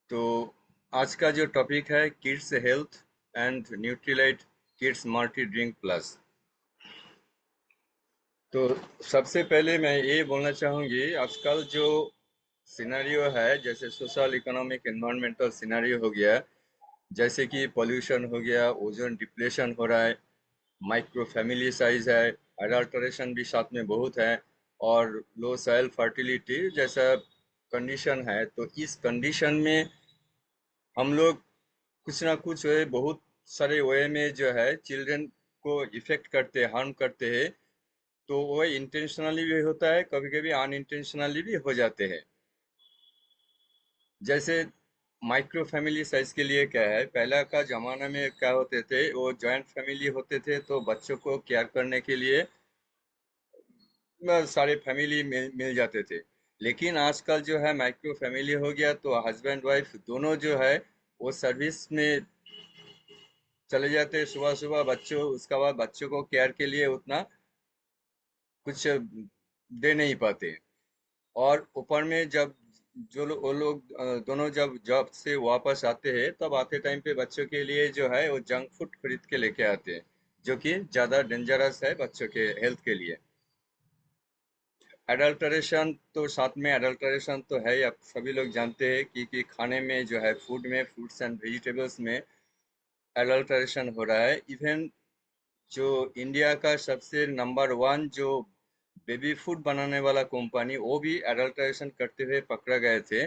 तो आज का जो टॉपिक है kids health and Nutrilite kids multi drink plus. तो सबसे पहले मैं ये बोलना चाहूँगी, आजकल जो सिनेरियो है, जैसे सोशल इकोनॉमिक एनवायरमेंटल सिनेरियो हो गया, जैसे कि पोल्यूशन हो गया, ओजोन डिप्लेशन हो रहा है, माइक्रो फैमिली साइज है, अडल्ट्रेशन भी साथ में बहुत है, और लो सॉइल फर्टिलिटी जैसा कंडीशन है। तो इस कंडीशन में हम लोग कुछ ना कुछ वे बहुत सारे वे में जो है चिल्ड्रन को इफेक्ट करते हैं, हार्म करते हैं। तो वो इंटेंशनली भी होता है, कभी कभी अनइंटेंशनली भी हो जाते हैं। जैसे माइक्रो फैमिली साइज के लिए क्या है, पहला का जमाना में क्या होते थे, वो जॉइंट फैमिली होते थे, तो बच्चों को केयर करने के लिए सारे फैमिली मिल जाते थे। लेकिन आजकल जो है माइक्रो फैमिली हो गया, तो हस्बैंड वाइफ दोनों जो है वो सर्विस में चले जाते हैं सुबह सुबह, बच्चों उसका बाद बच्चों को केयर के लिए उतना कुछ दे नहीं पाते। और ऊपर में जब वो लोग दोनों जब जॉब से वापस आते हैं, तब आते टाइम पे बच्चों के लिए जो है वो जंक फूड खरीद के लेके आते हैं, जो कि ज्यादा डेंजरस है बच्चों के हेल्थ के लिए। एडल्टरेशन तो साथ में, एडल्टरेशन तो है ही, आप सभी लोग जानते हैं कि खाने में जो है, फूड में, फ्रूट्स एंड वेजिटेबल्स में एडल्टरेशन हो रहा है। इवन जो इंडिया का सबसे नंबर वन जो बेबी फूड बनाने वाला कंपनी, वो भी एडल्ट्रेशन करते हुए पकड़ा गए थे।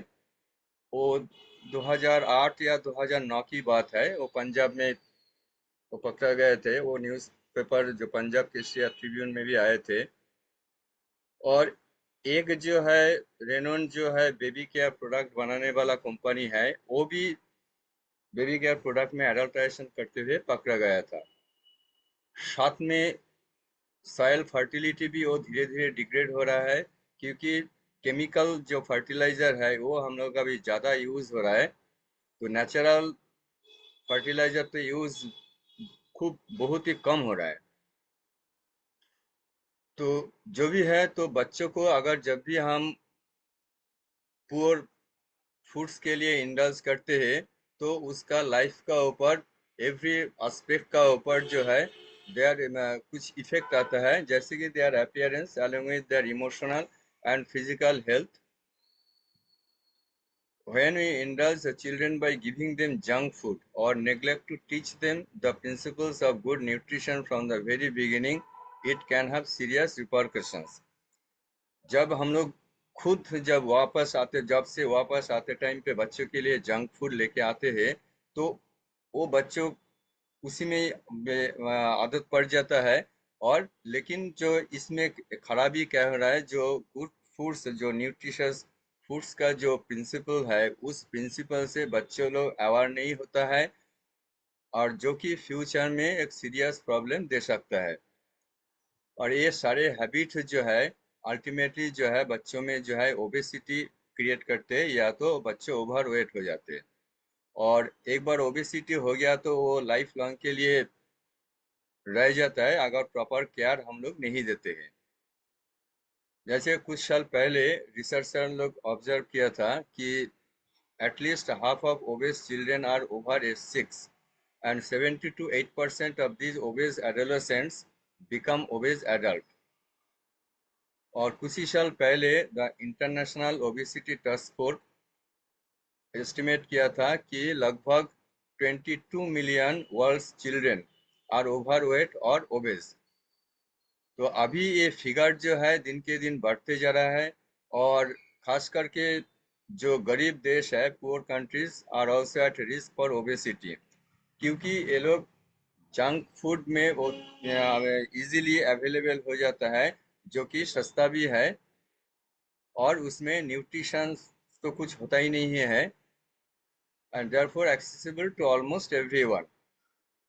वो 2008 या 2009 की बात है, वो पंजाब में वो पकड़ा गए थे। वो न्यूज़पेपर जो पंजाब केसरी ट्रिब्यून में भी आए थे। और एक जो है रेनॉन जो है बेबी केयर प्रोडक्ट बनाने वाला कंपनी है, वो भी बेबी केयर प्रोडक्ट में एडल्ट्रेशन करते हुए पकड़ा गया था। साथ में सॉइल फर्टिलिटी भी वो धीरे धीरे डिग्रेड हो रहा है, क्योंकि केमिकल जो फर्टिलाइजर है वो हम लोग का भी ज़्यादा यूज हो रहा है। तो नेचुरल फर्टिलाइजर तो यूज खूब बहुत ही कम हो रहा है। तो जो भी है, तो बच्चों को अगर जब भी हम पुअर फूड्स के लिए इंडल्ज करते हैं, तो उसका लाइफ का ऊपर, एवरी एस्पेक्ट का ऊपर जो है देयर कुछ इफेक्ट आता है, जैसे कि their appearance along with their emotional and physical health. When we indulge the children by giving them junk food or neglect to teach them the principles of good nutrition from the very beginning, it can have serious repercussions. जब हम लोग खुद जब वापस आते, जब से वापस आते टाइम पे बच्चों के लिए जंक फूड लेके आते हैं, तो वो बच्चों उसी में आदत पड़ जाता है। और लेकिन जो इसमें खराबी क्या हो रहा है, जो गुड फूड्स, जो न्यूट्रिशियस फूड्स का जो प्रिंसिपल है, उस प्रिंसिपल से बच्चों लोग अवेयर नहीं होता है, और जो कि फ्यूचर में एक सीरियस प्रॉब्लम दे सकता है। और ये सारे हैबिट जो है अल्टीमेटली जो है बच्चों में जो है ओबेसिटी क्रिएट करते हैं, या तो बच्चे ओवर वेट हो जाते हैं। और एक बार ओबेसिटी हो गया तो वो लाइफ लॉन्ग के लिए रह जाता है, अगर प्रॉपर केयर हम लोग नहीं देते हैं। जैसे कुछ साल पहले रिसर्चर लोग ऑब्जर्व किया था कि at least half of obese children are over age 6, and 70 to 8% of these obese adolescents become obese adult। और कुछ ही साल पहले the International Obesity Task Force estimate किया था कि लगभग 22 million world children are overweight और ओबेस। तो अभी ये फिगर जो है दिन के दिन बढ़ते जा रहा है। और खास करके जो गरीब देश है, poor countries are also at risk for obesity, क्योंकि ये लोग जंक फूड में वो इजीली अवेलेबल हो जाता है, जो कि सस्ता भी है, और उसमें न्यूट्रिशन तो कुछ होता ही नहीं है, and therefore accessible to almost everyone.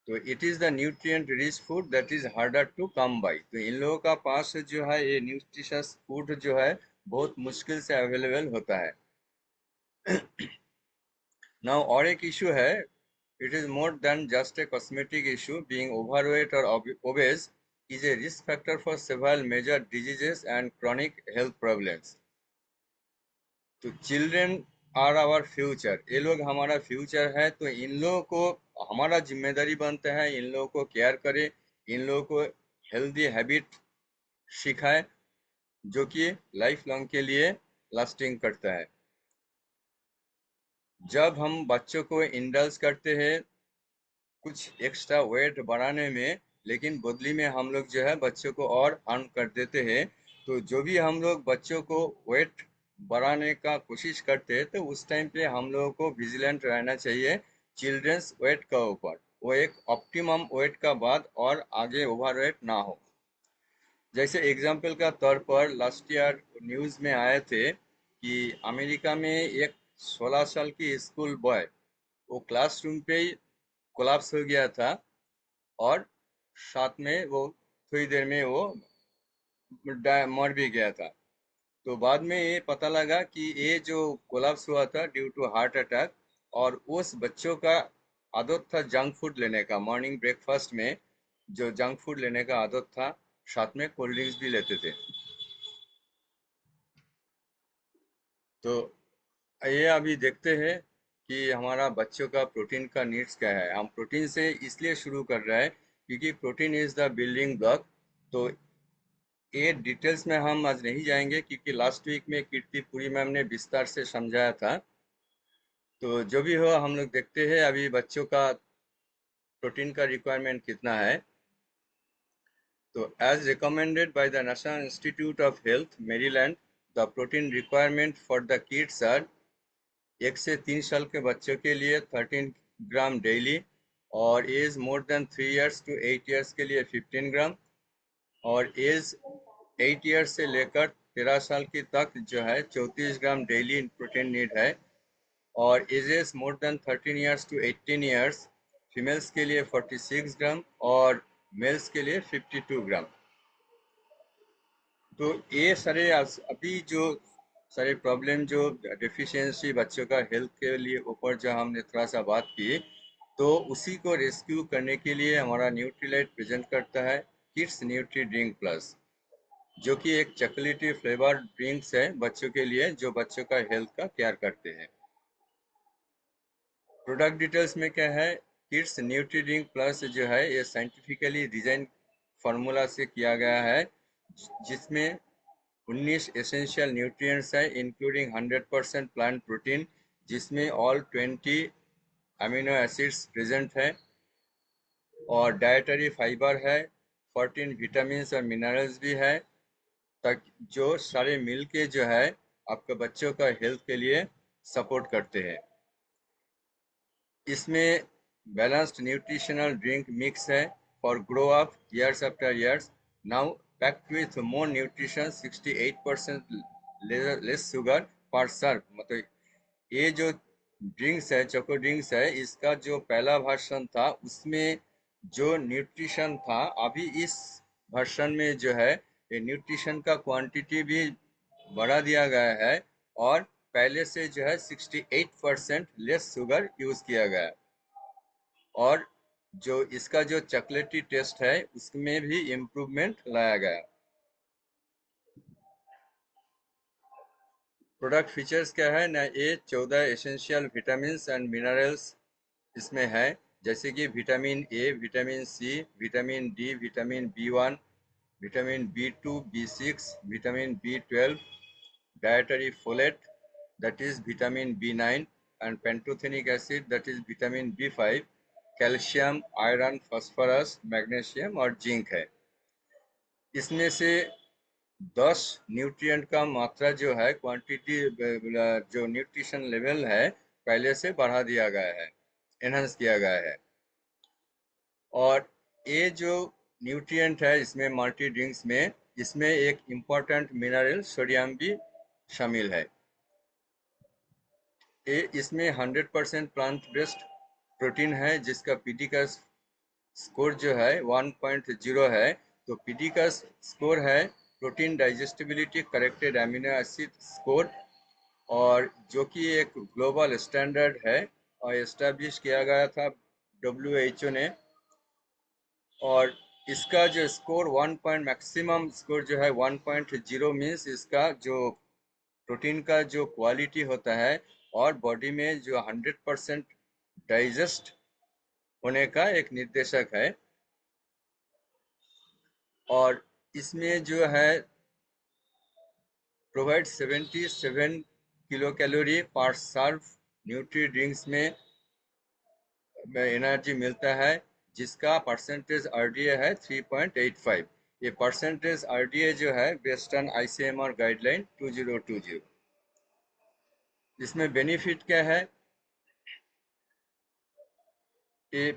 तो it is the nutrient rich food that is harder to come by. तो इन लोगों का पास जो है ये न्यूट्रिशियस फूड जो है बहुत मुश्किल से अवेलेबल होता है। नाउ और एक इशू है, it is more than just a cosmetic issue. Being overweight और OBCs is a risk factor for several major diseases and chronic health problems। तो चिल्ड्रन आर आवर फ्यूचर, ये लोग हमारा फ्यूचर है, तो इन लोगों को हमारा जिम्मेदारी बनता है इन लोगों को केयर करे, इन लोगों को हेल्दी हैबिट सिखाए जो कि लाइफ लॉन्ग के लिए लास्टिंग करता है। जब हम बच्चों को इंडल्ज करते हैं कुछ एक्स्ट्रा वेट बढ़ाने में, लेकिन बदली में हम लोग जो है बच्चों को और हार्म कर देते हैं, तो जो भी हम लोग बच्चों को वेट बढ़ाने का कोशिश करते हैं, तो उस टाइम पे हम लोगों को विजिलेंट रहना चाहिए चिल्ड्रंस वेट का ऊपर, वो एक ऑप्टिमम वेट का बाद और आगे ओवर वेट ना हो। जैसे एग्जाम्पल का तौर पर लास्ट ईयर न्यूज़ में आए थे कि अमेरिका में एक 16 साल की स्कूल बॉय वो क्लासरूम पे ही कोलैप्स हो गया था, और साथ में वो थोड़ी देर में वो मर भी गया था। तो बाद में ये पता लगा कि ये जो कोलैप्स हुआ था ड्यू टू हार्ट अटैक, और उस बच्चों का आदत था जंक फूड लेने का, मॉर्निंग ब्रेकफास्ट में जो जंक फूड लेने का आदत था, साथ में कोल्ड ड्रिंक्स भी लेते थे। तो ये अभी देखते हैं कि हमारा बच्चों का प्रोटीन का नीड्स क्या है। हम प्रोटीन से इसलिए शुरू कर रहे हैं क्योंकि protein is the building block. तो ये डिटेल्स में हम आज नहीं जाएंगे क्योंकि लास्ट वीक में कीर्तिपुरी मैम ने विस्तार से समझाया था। तो जो भी हो हम लोग देखते हैं अभी बच्चों का प्रोटीन का रिक्वायरमेंट कितना है। तो as recommended by the National Institute of Health Maryland, the protein requirement for the kids are 1 से 3 साल के बच्चों के लिए 13 ग्राम डेली, और as more than 3 years to 8 years के लिए 15 ग्राम, और एज 8 इयर्स से लेकर 13 साल की तक जो है 34 ग्राम डेली प्रोटीन नीड है, और ages more than 13 years to 18 years females के लिए 46 ग्राम और मेल्स के लिए 52 ग्राम। तो ये सारे अभी जो सारे प्रॉब्लम जो डिफिशियंसी बच्चों का हेल्थ के लिए ऊपर जो हमने थोड़ा सा बात की, तो उसी को रेस्क्यू करने के लिए हमारा न्यूट्रीलाइट प्रेजेंट करता है किड्स न्यूट्री ड्रिंक प्लस, जो कि एक चॉकलेटी फ्लेवर ड्रिंक्स है बच्चों के लिए जो बच्चों का हेल्थ का केयर करते हैं। प्रोडक्ट डिटेल्स में क्या है, किड्स न्यूट्री ड्रिंक प्लस जो है ये साइंटिफिकली डिजाइन फार्मूला से किया गया है, जिसमें 19 एसेंशियल न्यूट्रिएंट्स है इंक्लूडिंग 100% प्लांट प्रोटीन, जिसमें ऑल 20 अमीनो एसिड्स प्रेजेंट है, और डाइटरी फाइबर है, 14 विटामिन और मिनरल्स भी है, तक जो सारे मिल के जो है आपके बच्चों का हेल्थ के लिए सपोर्ट करते हैं। इसमें बैलेंस्ड न्यूट्रिशनल ड्रिंक मिक्स है for grow up years after years, now packed with more nutrition, 68% less sugar पर सर्व। मतलब ये जो ड्रिंक्स है चोको ड्रिंक्स है, इसका जो पहला वर्षन था उसमें जो न्यूट्रिशन था, अभी इस वर्षन में जो है ये न्यूट्रिशन का क्वांटिटी भी बढ़ा दिया गया है, और पहले से जो है 68% लेस शुगर यूज किया गया है, और जो इसका जो चॉकलेटी टेस्ट है उसमें भी इम्प्रूवमेंट लाया गया। प्रोडक्ट फीचर्स क्या है ना, ये 14 एसेंशियल विटामिन एंड मिनरल्स इसमें है, जैसे कि vitamin A, vitamin C, vitamin D, vitamin B 1, vitamin B 2, B 6, vitamin B 12, dietary folate that is vitamin B9, and pantothenic acid that is vitamin B5, calcium, iron, phosphorus, magnesium और zinc है। इसमें से 10 nutrient का मात्रा जो है quantity जो nutrition level है पहले से बढ़ा दिया गया है, एनहांस किया गया है। और ये जो न्यूट्रिएंट है इसमें मल्टी ड्रिंक्स में, इसमें एक इम्पॉर्टेंट मिनरल सोडियम भी शामिल है। ये इसमें 100% प्लांट बेस्ड प्रोटीन है, जिसका पीटी का स्कोर जो है 1.0 है। तो पीटी का स्कोर है protein digestibility corrected amino acid score, और जो कि एक ग्लोबल स्टैंडर्ड है और एस्टेब्लिश किया गया था WHO ने। और इसका जो स्कोर 1 पॉइंट मैक्सिमम स्कोर जो है 1.0 मीन्स इसका जो प्रोटीन का जो क्वालिटी होता है और बॉडी में जो 100% डाइजेस्ट होने का एक निर्देशक है। और इसमें जो है प्रोवाइड 77 किलो कैलोरी पर सर्व। न्यूट्री ड्रिंक्स में एनर्जी मिलता है, जिसका परसेंटेज आरडीए है 3.85। ये परसेंटेज आरडीए जो है बेस्ड ऑन आईसीएमआर गाइडलाइन 2020। इसमें बेनिफिट क्या है? A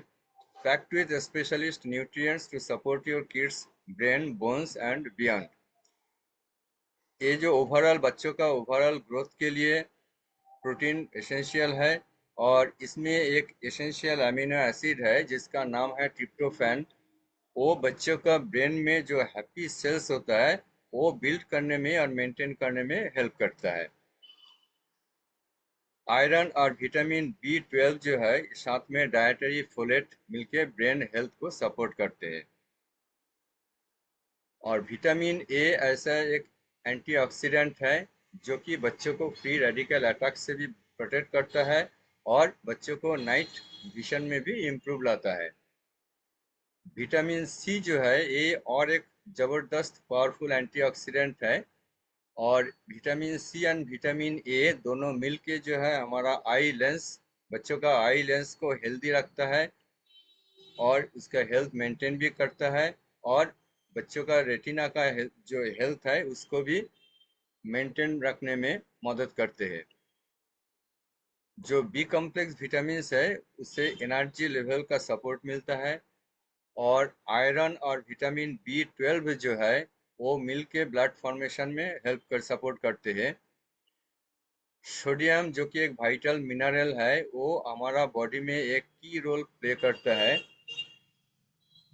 packed with specialist nutrients to support your kids brain, bones and beyond. ये जो ओवरऑल बच्चों का ओवरऑल ग्रोथ के लिए प्रोटीन एसेंशियल है। और इसमें एक एसेंशियल अमीनो एसिड है जिसका नाम है ट्रिप्टोफैन। वो बच्चों का ब्रेन में जो हैप्पी सेल्स होता है वो बिल्ड करने में और मेंटेन करने में हेल्प करता है। आयरन और विटामिन बी 12 जो है साथ में डायटरी फोलेट मिलके ब्रेन हेल्थ को सपोर्ट करते हैं। और विटामिन ए ऐसा एक एंटीऑक्सीडेंट है जो कि बच्चों को फ्री रेडिकल अटैक से भी प्रोटेक्ट करता है और बच्चों को नाइट विजन में भी इम्प्रूव लाता है। विटामिन सी जो है ये और एक जबरदस्त पावरफुल एंटीऑक्सीडेंट है। और vitamin C and vitamin A दोनों मिलके जो है हमारा आई लेंस, बच्चों का आई लेंस को हेल्दी रखता है और उसका हेल्थ मेंटेन भी करता है। और बच्चों का रेटिना का जो हेल्थ है उसको भी मेंटेन रखने में मदद करते हैं। जो बी कॉम्प्लेक्स विटामिन है उससे एनर्जी लेवल का सपोर्ट मिलता है। और आयरन और विटामिन बी 12 जो है वो मिल के ब्लड फॉर्मेशन में हेल्प कर सपोर्ट करते हैं। सोडियम जो कि एक वाइटल मिनरल है वो हमारा बॉडी में एक की रोल प्ले करता है।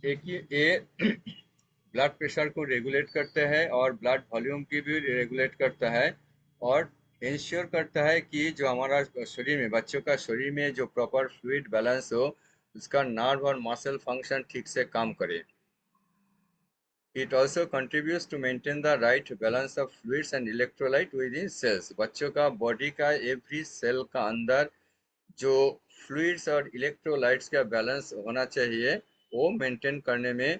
एक ये ब्लड प्रेशर को रेगुलेट करता है और ब्लड वॉल्यूम की भी रेगुलेट करता है। और इंश्योर करता है कि जो हमारा शरीर में बच्चों का शरीर में जो प्रॉपर फ्लूइड बैलेंस हो उसका नर्व और मसल फंक्शन ठीक से काम करे। It also contributes to maintain the right balance of fluids and electrolyte within cells. बच्चों का बॉडी का एवरी सेल का अंदर जो फ्लूइड्स और इलेक्ट्रोलाइट्स का बैलेंस होना चाहिए वो मेंटेन करने में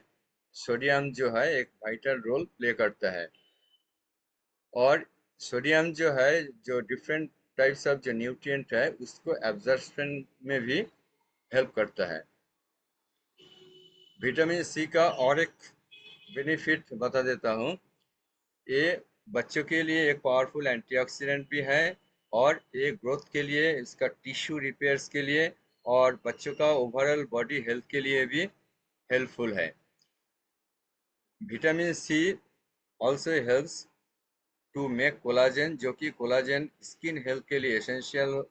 सोडियम जो है एक वाइटल रोल प्ले करता है। और सोडियम जो है जो डिफरेंट टाइप्स ऑफ जो न्यूट्रिएंट है उसको एब्जॉर्प्शन में भी हेल्प करता है। विटामिन सी का और एक बेनिफिट बता देता हूँ। ये बच्चों के लिए एक पावरफुल एंटीऑक्सीडेंट भी है और ये ग्रोथ के लिए, इसका टिश्यू रिपेयर्स के लिए और बच्चों का ओवरऑल बॉडी हेल्थ के लिए भी हेल्पफुल है। Vitamin C also helps to make collagen, जो कि कोलाजन स्किन हेल्थ के लिए एसेंशियल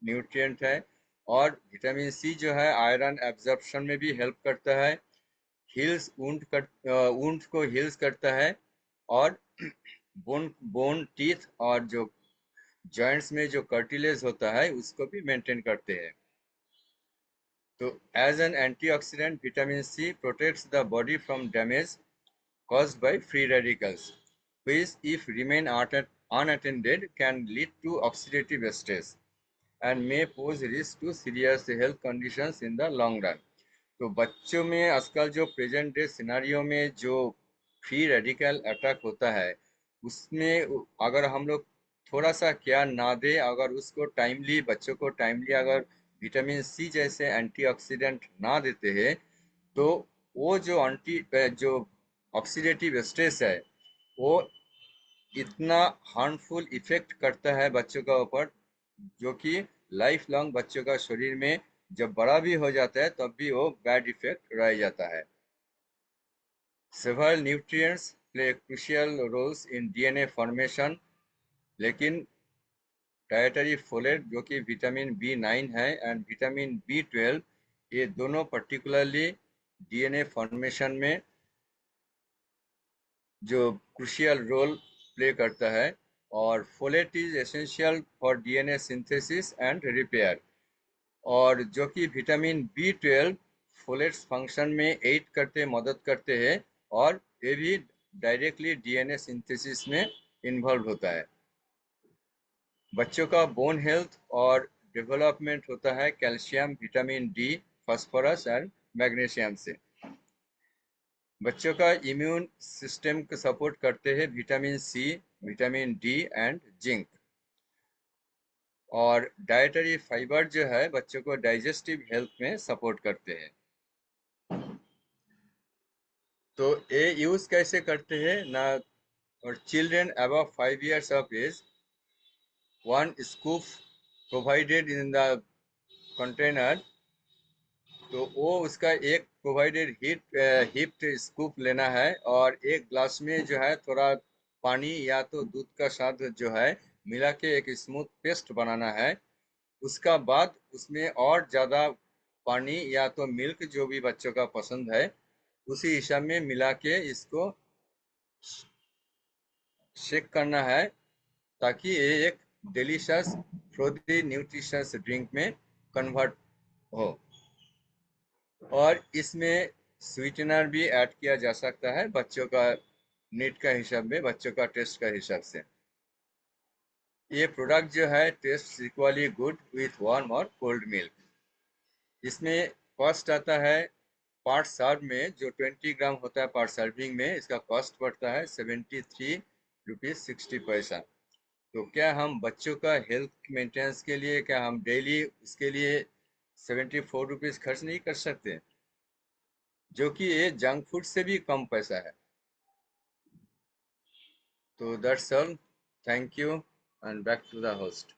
न्यूट्रिएंट है। और विटामिन सी जो है आयरन एब्जॉर्प्शन में भी हेल्प करता है। हील्स वुंड को हील्स करता है। और बोन बोन टीथ और जो जॉइंट्स में जो कार्टिलेज होता है उसको भी मेंटेन करते हैं। तो as an antioxidant vitamin C protects the body from damage caused by free radicals, which, if remain unattended, can lead to oxidative stress and may pose risk to serious health conditions in the long run. तो बच्चों में आजकल जो present day scenario में जो free radical attack होता है उसमें अगर हम लोग थोड़ा सा क्या ना दे, अगर उसको टाइमली बच्चों को टाइमली अगर विटामिन सी जैसे एंटीऑक्सीडेंट ना देते हैं तो वो जो ऑक्सीडेटिव स्ट्रेस है वो इतना हार्मफुल इफेक्ट करता है बच्चों का ऊपर, जो कि लाइफ लॉन्ग बच्चों का शरीर में जब बड़ा भी हो जाता है तब भी वो बैड इफेक्ट रह जाता है। Several nutrients play crucial roles in DNA formation, लेकिन डायटरी फोलेट जो कि विटामिन बी 9 है एंड विटामिन बी 12 ये दोनों पर्टिकुलरली डीएनए फॉर्मेशन में जो क्रुशियल रोल प्ले करता है। और folate is essential for DNA synthesis and repair. और जो कि विटामिन बी 12 फोलेट्स फंक्शन में एड करते मदद करते हैं और ये भी डायरेक्टली डीएनए सिंथेसिस में इन्वॉल्व होता है। बच्चों का बोन हेल्थ और डेवलपमेंट होता है calcium, vitamin D, phosphorus and magnesium से। बच्चों का इम्यून सिस्टम को सपोर्ट करते हैं vitamin C, vitamin D and zinc. और डाइटरी फाइबर जो है बच्चों को डाइजेस्टिव हेल्थ में सपोर्ट करते हैं। तो ये यूज कैसे करते हैं ना। और children above 5 years of age, 1 scoop provided in the container. तो वो उसका एक प्रोवाइडेड हीप्ड स्कूप लेना है और एक ग्लास में जो है थोड़ा पानी या तो दूध का साथ जो है मिला के एक स्मूथ पेस्ट बनाना है। उसका बाद उसमें और ज़्यादा पानी या तो मिल्क जो भी बच्चों का पसंद है उसी हिसाब में मिला के इसको शेक करना है ताकि ये एक डिलीशियस फ्रूटी न्यूट्रिशियस ड्रिंक में कन्वर्ट हो। और इसमें स्वीटनर भी ऐड किया जा सकता है बच्चों का नीड का हिसाब में, बच्चों का टेस्ट का हिसाब से। ये प्रोडक्ट जो है taste equally good with warm और कोल्ड मिल्क। इसमें कॉस्ट आता है पर सर्व में, जो 20 ग्राम होता है पर सर्विंग में, इसका कॉस्ट पड़ता है 73 रुपीज़ 60 पैसा। तो क्या हम बच्चों का हेल्थ मेंटेनेंस के लिए क्या हम डेली इसके लिए 74 रुपीज़ खर्च नहीं कर सकते, जो कि ये जंक फूड से भी कम पैसा है। तो that's all, thank you and back to the host.